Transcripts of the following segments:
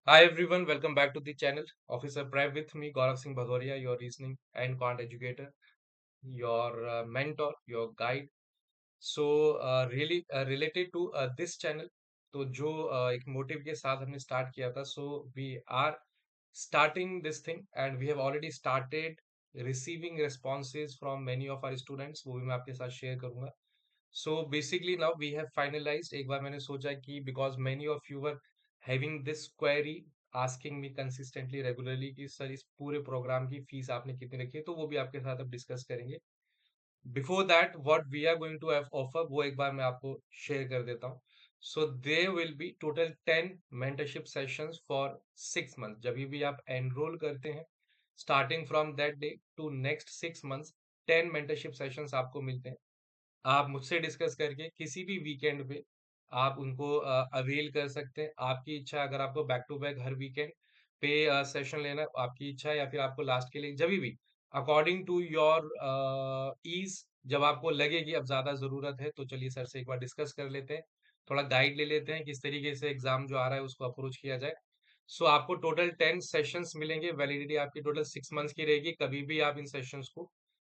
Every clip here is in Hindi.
Hi everyone, welcome back to the channel. Officer Prime with me, Gaurav Singh Bhadoria, your reasoning and quant educator, your mentor, your guide. Really related to this channel, तो जो एक मोटिव के साथ हमने स्टार्ट किया था, so we are starting this thing and we have already started receiving responses from many of our students. वो भी मैं आपके साथ शेयर करूंगा. So basically now we have finalized. एक बार मैंने सोचा कि because many of you were having this query asking me consistently regularly कि सर इस पूरे प्रोग्राम की फीस आपने कितनी रखी है, तो वो भी आपके साथ अब डिस्कस करेंगे. Before that what we are going to offer वो एक बार मैं आपको शेयर कर देता हूँ. So they will be total 10 mentorship sessions for 6 month. जब भी आप एनरोल करते हैं starting from that day to next 6 months 10 mentorship sessions आपको मिलते हैं. आप मुझसे डिस्कस करके किसी भी वीकेंड पे आप उनको अवेल कर सकते हैं. आपकी इच्छा, अगर आपको बैक टू बैक हर वीकेंड पे सेशन लेना है, आपकी इच्छा है, या फिर आपको लास्ट के लिए जब भी अकॉर्डिंग टू योर ईज, जब आपको लगे कि अब ज्यादा जरूरत है, तो चलिए सर से एक बार डिस्कस कर लेते हैं, थोड़ा गाइड ले लेते हैं किस तरीके से एग्जाम जो आ रहा है उसको अप्रोच किया जाए. सो आपको टोटल 10 सेशंस मिलेंगे. वैलिडिटी आपकी टोटल 6 मंथ्स की रहेगी. कभी भी आप इन सेशंस को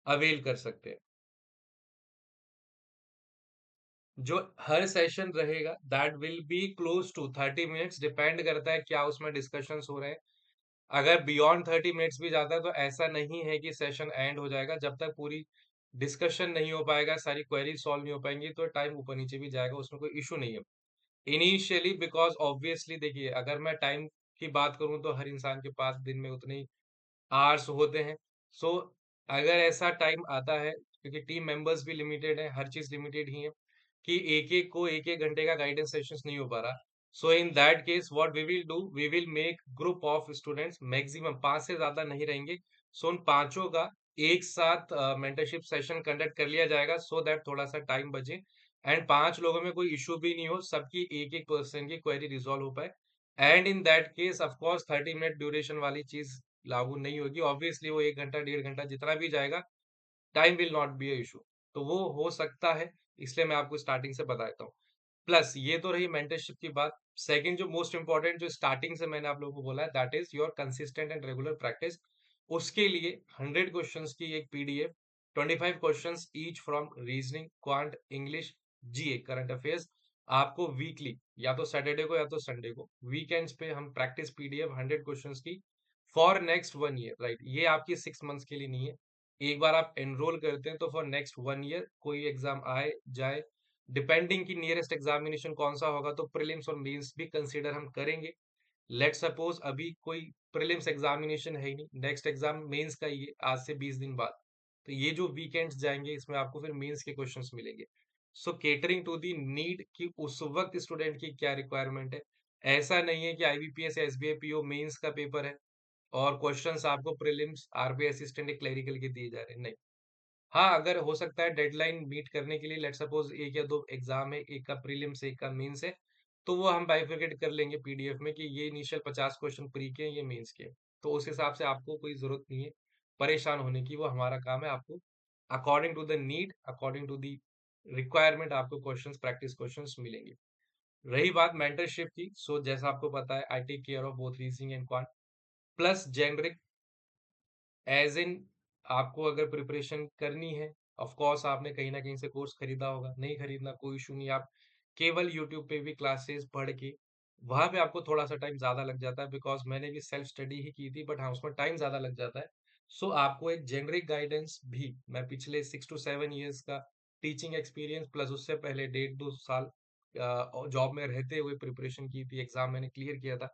अवेल कर सकते हैं. जो हर सेशन रहेगा that will be close to 30 minutes. Depend करता है क्या उसमें डिस्कशंस हो रहे हैं. अगर बियॉन्ड 30 मिनट्स भी जाता है तो ऐसा नहीं है कि सेशन एंड हो जाएगा. जब तक पूरी डिस्कशन नहीं हो पाएगा, सारी क्वेरी सॉल्व नहीं हो पाएंगी, तो टाइम ऊपर नीचे भी जाएगा, उसमें कोई इशू नहीं है इनिशियली. बिकॉज ऑब्वियसली देखिए, अगर मैं टाइम की बात करूं तो हर इंसान के पास दिन में उतने ही आवर्स होते हैं. सो अगर ऐसा टाइम आता है, क्योंकि टीम मेंबर्स भी लिमिटेड है, हर चीज लिमिटेड ही है, कि एक एक को एक एक घंटे का गाइडेंस सेशंस नहीं हो पा रहा, so in that case what we will do, we will make group of students. Maximum 5 से ज्यादा नहीं रहेंगे. सो उन पांचों का एक साथ मेंटरशिप सेशन कंडक्ट कर लिया जाएगा, सो दैट थोड़ा सा टाइम बचे एंड 5 लोगों में कोई इशू भी नहीं हो, सबकी एक एक पर्सन की क्वेरी रिजॉल्व हो पाए. And in that case of course 30 minute duration वाली चीज लागू नहीं होगी. ऑब्वियसली वो 1 घंटा 1.5 घंटा जितना भी जाएगा, time will not be a issue. तो वो हो सकता है, इसलिए मैं आपको स्टार्टिंग से बता देता हूँ. प्लस ये तो रही मेंटरशिप की बात. सेकंड जो मोस्ट इंपॉर्टेंट, जो स्टार्टिंग से मैंने आप लोगों को बोला है, that is your consistent and regular practice. उसके लिए 100 क्वेश्चंस की एक PDF, 25 questions each from reasoning, quant, English, GA, current affairs, आपको वीकली, या तो सैटरडे को या तो संडे को, वीकेंड्स पे हम प्रैक्टिस पीडीएफ 100 क्वेश्चंस की फॉर नेक्स्ट 1 ईयर. राइट, ये आपकी 6 मंथ्स के लिए नहीं है. एक बार आप एनरोल करते हैं तो फॉर नेक्स्ट 1 ईयर कोई एग्जाम आए जाए, डिपेंडिंग की नियरेस्ट एग्जामिनेशन कौन सा होगा, तो प्रीलिम्स और मेंस भी कंसीडर हम करेंगे. लेट सपोज अभी कोई प्रीलिम्स एग्जामिनेशन है ही नहीं, नेक्स्ट एग्जाम मेंस का ही है आज से 20 दिन बाद, तो ये जो वीकेंड्स जाएंगे इसमें आपको फिर मेंस के क्वेश्चंस मिलेंगे. सो केटरिंग टू दी नीड कि उस वक्त स्टूडेंट की क्या रिक्वायरमेंट है. ऐसा नहीं है कि आईबीपीएस या एसबीआई पीओ मेंस का पेपर है और क्वेश्चंस आपको प्रीलिम्स आरबीआई असिस्टेंट क्लरिकल के दिए जा रहे हैं, नहीं. हाँ, अगर हो सकता है डेडलाइन मीट करने के लिए, लेट सपोज एक या दो एग्जाम है, एक का प्रीलिम्स एक का मेंस है, तो वो हम बाइफरकेट कर लेंगे पीडीएफ में कि ये इनिशियल 50 क्वेश्चन प्री के हैं, ये मेंस के हैं. तो उस हिसाब से आपको कोई जरूरत नहीं है परेशान होने की. वो हमारा काम है, आपको according to the need, according to the requirement आपको क्वेश्चंस, प्रैक्टिस क्वेश्चंस मिलेंगे. रही बात मेंटरशिप की, सो जैसा आपको पता है I take care of both reasoning and quant plus generic. As in, आपको अगर प्रिपरेशन करनी है, ऑफ कोर्स आपने कहीं ना कहीं से कोर्स खरीदा होगा, नहीं खरीदना कोई इशू नहीं. आप केवल यूट्यूब पे भी क्लासेस पढ़ के, वहां पे आपको थोड़ा सा टाइम ज्यादा लग जाता है, बिकॉज मैंने भी सेल्फ स्टडी ही की थी, बट हाँ उसमें टाइम ज्यादा लग जाता है. सो आपको एक जेनरिक गाइडेंस भी, मैं पिछले 6 to 7 ईयर्स का टीचिंग एक्सपीरियंस प्लस उससे पहले 1.5 2 साल जॉब में रहते हुए प्रिपरेशन की थी, एग्जाम मैंने क्लियर किया था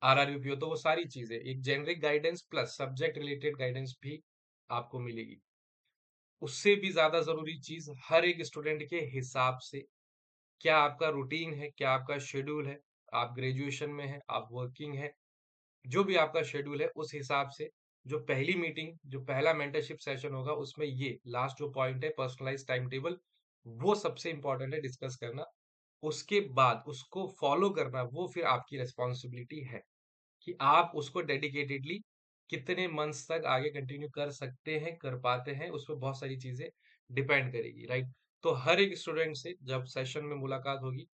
आरआरबीपीओ, तो वो सारी चीजें, एक generic guidance plus subject related guidance भी आपको मिलेगी. उससे भी ज्यादा जरूरी चीज, हर एक स्टूडेंट के हिसाब से क्या आपका रूटीन है, क्या आपका शेड्यूल है, आप ग्रेजुएशन में है, आप वर्किंग है, जो भी आपका शेड्यूल है उस हिसाब से जो पहली मीटिंग, जो पहला मेंटरशिप सेशन होगा, उसमें ये लास्ट जो पॉइंट है पर्सनलाइज टाइम टेबल, वो सबसे इंपॉर्टेंट है डिस्कस करना. उसके बाद उसको फॉलो करना, वो फिर आपकी रिस्पॉन्सिबिलिटी है कि आप उसको डेडिकेटेडली कितने मंथ्स तक आगे कंटिन्यू कर सकते हैं, कर पाते हैं, उस पर बहुत सारी चीजें डिपेंड करेगी. राइट, तो हर एक स्टूडेंट से जब सेशन में मुलाकात होगी,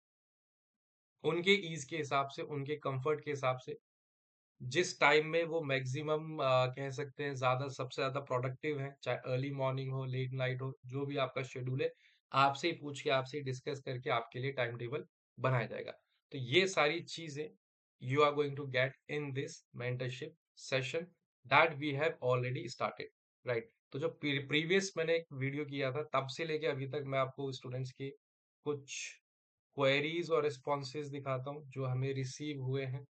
उनके ईज के हिसाब से, उनके कंफर्ट के हिसाब से जिस टाइम में वो मैक्सिमम कह सकते हैं ज्यादा सबसे ज्यादा प्रोडक्टिव है, चाहे अर्ली मॉर्निंग हो, लेट नाइट हो, जो भी आपका शेड्यूल है, आपसे ही पूछ के, आपसे ही डिस्कस करके आपके लिए टाइम टेबल बनाया जाएगा। तो ये सारी चीजें you are going to get in this mentorship session that we have already started, right. तो जो प्रीवियस मैंने एक वीडियो किया था, तब से लेके अभी तक मैं आपको स्टूडेंट्स के कुछ क्वेरीज और रिस्पॉन्सेज दिखाता हूँ जो हमें रिसीव हुए हैं,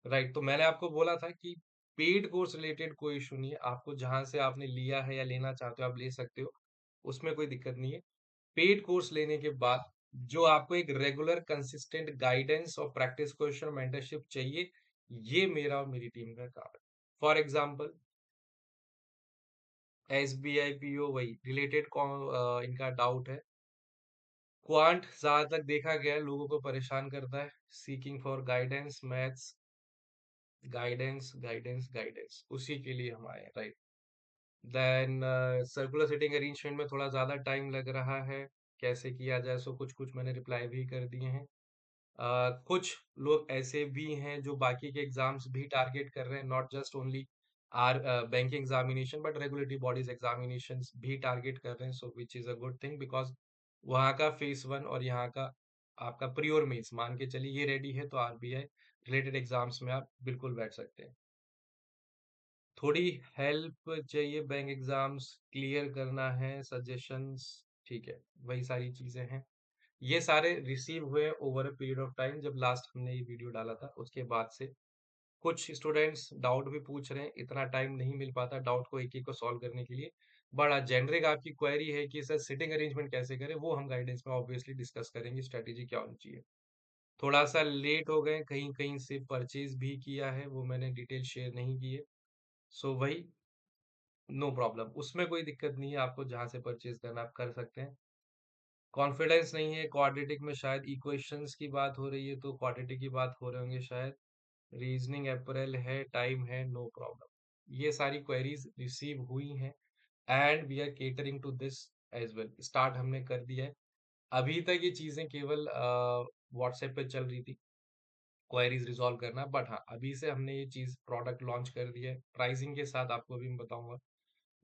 राइट। तो मैंने आपको बोला था कि पेड कोर्स रिलेटेड कोई इशू नहीं है, आपको जहां से आपने लिया है या लेना चाहते हो आप ले सकते हो, उसमें कोई दिक्कत नहीं है। पेड कोर्स लेने के बाद जो आपको एक रेगुलर कंसिस्टेंट गाइडेंस और प्रैक्टिस क्वेश्चन मेंटरशिप चाहिए, ये मेरा और मेरी टीम का काम है। For example S B I P O वही रिलेटेड इनका डाउट है। क्वांट ज्यादातर देखा गया है लोगों को परेशान करता है, seeking for guidance, maths guidance guidance guidance, उसी के लिए हम आए, right. Then circular seating arrangement में थोड़ा ज्यादा टाइम लग रहा है, कैसे किया जाए, सो कुछ कुछ मैंने रिप्लाई भी कर दिए हैं। कुछ लोग ऐसे भी हैं जो बाकी के एग्जाम्स भी टारगेट कर रहे हैं, not just only our banking examination but regulatory bodies examination भी टारगेट कर रहे हैं, so which is a good thing, because वहाँ का फेस वन और यहाँ का आपका प्री और मेंस मान के चलिए ये रेडी है, तो आरबीआई रिलेटेड एग्जाम्स में आप बिल्कुल बैठ सकते हैं। थोड़ी हेल्प चाहिए, बैंक एग्जाम्स क्लियर करना है, सजेशंस, ठीक है, वही सारी चीजें हैं। ये सारे रिसीव हुए over a period of time, जब लास्ट हमने ये वीडियो डाला था उसके बाद से। कुछ स्टूडेंट्स डाउट भी पूछ रहे हैं, इतना टाइम नहीं मिल पाता डाउट को एक एक को सॉल्व करने के लिए। बड़ा जेनरिक आपकी क्वेरी है कि सर सिटिंग अरेंजमेंट कैसे करें, वो हम गाइडेंस में ऑब्वियसली डिस्कस करेंगे, स्ट्रेटेजी क्या होनी चाहिए। थोड़ा सा लेट हो गए, कहीं कहीं से परचेज भी किया है, वो मैंने डिटेल शेयर नहीं की है, सो वही नो प्रॉब्लम, उसमें कोई दिक्कत नहीं है, आपको जहां से परचेज करना आप कर सकते हैं। कॉन्फिडेंस नहीं है क्वाड्रेटिक में, शायद इक्वेशंस की बात हो रही है तो क्वाड्रेटिक की बात हो रहे होंगे शायद। रीजनिंग अप्रैल है, टाइम है, नो प्रॉब्लम। ये सारी क्वेरीज रिसीव हुई हैं and we are catering to this as well, start हमने कर दिया है। अभी तक ये चीजें केवल व्हाट्सएप पे चल रही थी, क्वेरीज रिजॉल्व करना, बट हाँ अभी से हमने ये चीज प्रोडक्ट लॉन्च कर दिया है प्राइसिंग के साथ, आपको अभी मैं बताऊंगा।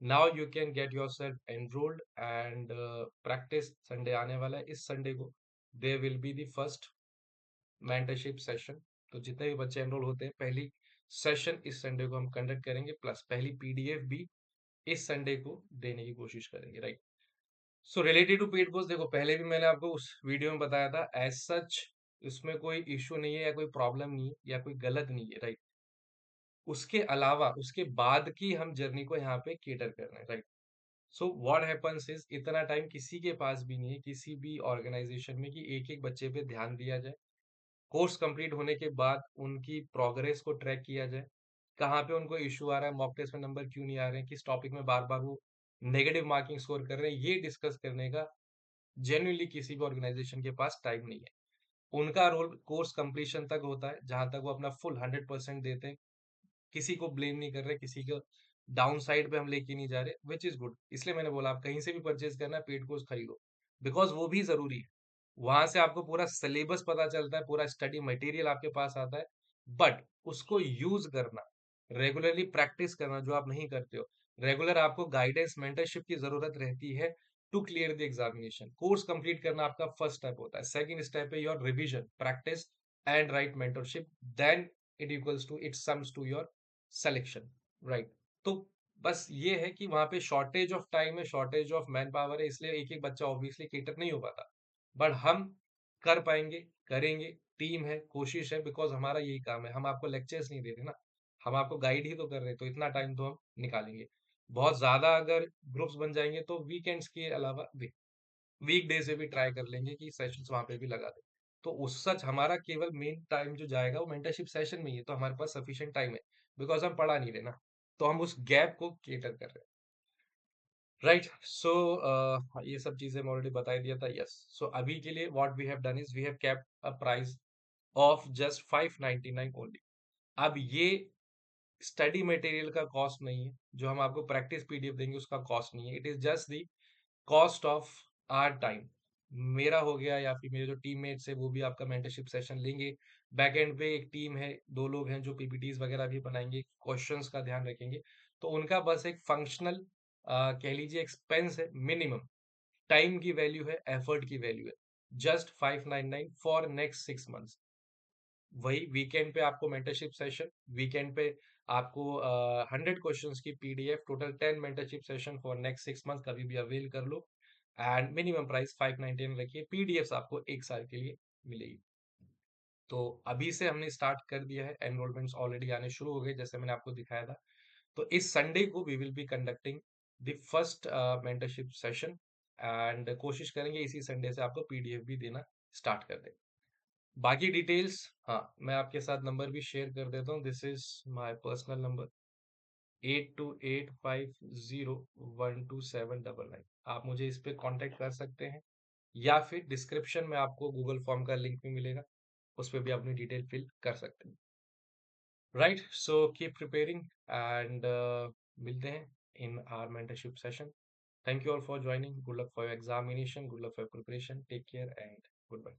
Now you can get your self enrolled and practice. Sunday आने वाला है, इस संडे को दे will be the first mentorship session. तो जितने भी बच्चे एनरोल होते हैं, पहली सेशन इस संडे को हम कंडक्ट करेंगे, प्लस पहली पीडीएफ भी इस संडे को देने की कोशिश करेंगे, right. So related to paid course, देखो पहले भी मैंने आपको उस वीडियो में बताया था, एज सच इसमें कोई इशू नहीं है या कोई प्रॉब्लम नहीं है या कोई गलत नहीं है, राइट। उसके अलावा उसके बाद की हम जर्नी को यहाँ पे केटर कर रहे हैं, right. So what happens is, इतना टाइम किसी के पास भी नहीं है किसी भी ऑर्गेनाइजेशन में कि एक एक बच्चे पे ध्यान दिया जाए। कोर्स कंप्लीट होने के बाद उनकी प्रोग्रेस को ट्रैक किया जाए, कहाँ पे उनको इशू आ रहा है, मॉक टेस्ट में नंबर क्यों नहीं आ रहे हैं, किस टॉपिक में बार बार वो नेगेटिव मार्किंग स्कोर कर रहे हैं, ये डिस्कस करने का जेन्युइनली किसी भी ऑर्गेनाइजेशन के पास टाइम नहीं है। उनका रोल कोर्स कंप्लीशन तक होता है, जहां तक वो अपना फुल 100% देते हैं। किसी को ब्लेम नहीं कर रहे, किसी को डाउन साइड पे हम लेके नहीं जा रहे, विच इज गुड। इसलिए मैंने बोला आप कहीं से भी परचेज करना है, पेड कोर्स खरीदो, बिकॉज वो भी जरूरी है। वहां से आपको पूरा सिलेबस पता चलता है, पूरा स्टडी मटेरियल आपके पास आता है, बट उसको यूज करना, रेगुलरली प्रैक्टिस करना जो आप नहीं करते हो, रेगुलर आपको गाइडेंस मेंटरशिप की जरूरत रहती है to clear the examination. Course complete करना आपका फर्स्ट स्टेप होता है, सेकंड स्टेप है your revision, practice and right mentorship, then it equals to, it sums to your selection, right. तो बस ये है कि वहां पे शॉर्टेज ऑफ टाइम है, शॉर्टेज ऑफ मैन पावर है, इसलिए एक एक बच्चा ऑब्वियसली केटर नहीं हो पाता, बट हम कर पाएंगे, करेंगे, टीम है, कोशिश है, बिकॉज हमारा यही काम है, हम आपको लेक्चर्स नहीं दे रहे ना, हम आपको गाइड ही तो कर रहे हैं, तो इतना टाइम तो हम निकालेंगे। बहुत ज्यादा अगर ग्रुप्स बन जाएंगे तो वीकेंड्स के अलावा वीक डेज में भी ट्राई कर लेंगे कि सेशंस वहां पे भी लगा दें। तो उस सच हमारा केवल मेन टाइम जो जाएगा वो मेंटरशिप सेशन में ही है, तो हमारे पास सफिशिएंट टाइम है, बिकॉज हम पढ़ा नहीं रहे ना, तो हम उस गैप को केटर कर रहे हैं, राइट। सो ये सब चीजें मैं ऑलरेडी बता ही दिया था, यस। सो अभी के लिए what we have done is we have kept a price of just 599 only. अब ये स्टडी मटेरियल का कॉस्ट नहीं है, जो हम आपको प्रैक्टिस पीडीएफ देंगे उसका कॉस्ट नहीं है, it is just the cost of our time. मेरा हो गया या फिर मेरे जो टीममेट्स है वो भी आपका मेंटरशिप सेशन लेंगे, बैक एंड पे एक टीम है, 2 लोग हैं जो पीपीटीज़ वगैरह भी बनाएँगे, क्वेश्चंस का ध्यान रखेंगे। तो उनका बस एक फंक्शनल कह लीजिए एक्सपेंस है मिनिमम, टाइम की वैल्यू है, एफर्ट की वैल्यू है। Just 599 for next 6 months. वही वीकेंड पे आपको मेंटरशिप सेशन, वीकेंड पे आपको 100 क्वेश्चंस की PDF, total 10 mentorship session for next 6 months कभी भी अवेल कर लो। एंड मिनिमम प्राइस 599 रखिए, पीडीएफ्स आपको 1 साल के लिए मिलेगी। तो अभी से हमने स्टार्ट कर दिया है, एनरोलमेंट्स ऑलरेडी आने शुरू हो गए जैसे मैंने आपको दिखाया था। तो इस संडे को we will be conducting the first mentorship session and कोशिश करेंगे इसी संडे से आपको पीडीएफ भी देना स्टार्ट कर दें। बाकी डिटेल्स, हाँ, मैं आपके साथ नंबर भी शेयर कर देता हूँ। This is my personal number 8285012799। आप मुझे इस पे कांटेक्ट कर सकते हैं या फिर डिस्क्रिप्शन में आपको गूगल फॉर्म का लिंक भी मिलेगा, उस पे भी अपनी डिटेल फिल कर सकते हैं। Right, so keep preparing and मिलते हैं in our mentorship session. Thank you all for joining. Good luck for your examination, good luck for preparation, take care and good bye.